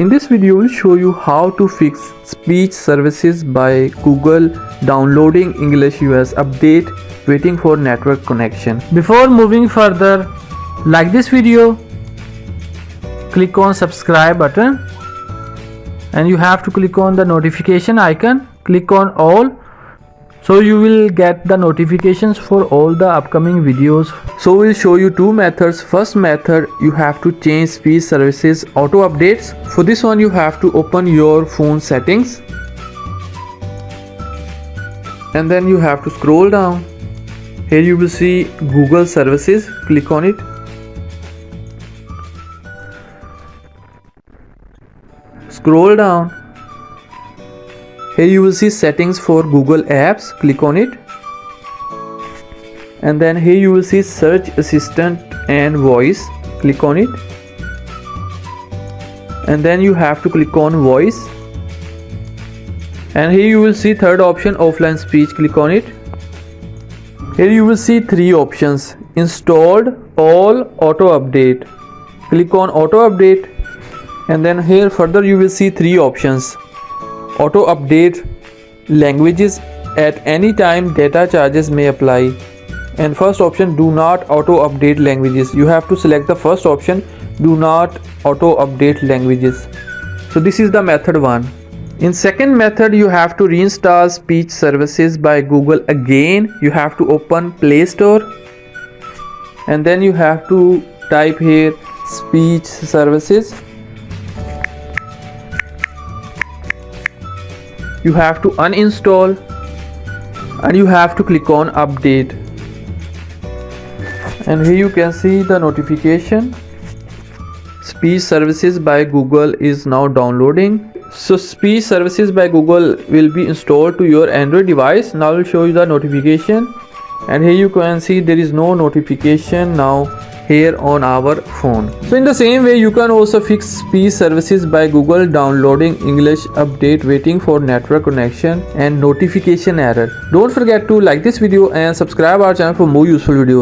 In this video, we'll show you how to fix speech services by Google downloading English US update waiting for network connection. Before moving further, like this video, click on subscribe button and you have to click on the notification icon, click on all, so you will get the notifications for all the upcoming videos. So we'll show you two methods. First method, you have to change speech services auto updates. For this one, you have to open your phone settings and then you have to scroll down. Here you will see Google services, click on it. Scroll down. Here you will see settings for Google apps, click on it. And then here you will see search assistant and voice, click on it. And then you have to click on voice. And here you will see third option, offline speech, click on it. Here you will see three options, installed, all, auto update. Click on auto update. And then here further you will see three options, auto update languages, at any time data charges may apply, and first option, do not auto update languages. You have to select the first option, do not auto update languages. So this is the method 1. In second method, you have to reinstall speech services by Google again. You have to open Play Store and then you have to type here speech services. You have to uninstall and you have to click on update, and here you can see the notification, speech services by Google is now downloading. So speech services by Google will be installed to your Android device. Now I will show you the notification, and here you can see there is no notification now here on our phone. So in the same way, you can also fix speech services by Google downloading English update waiting for network connection and notification error. Don't forget to like this video and subscribe our channel for more useful videos.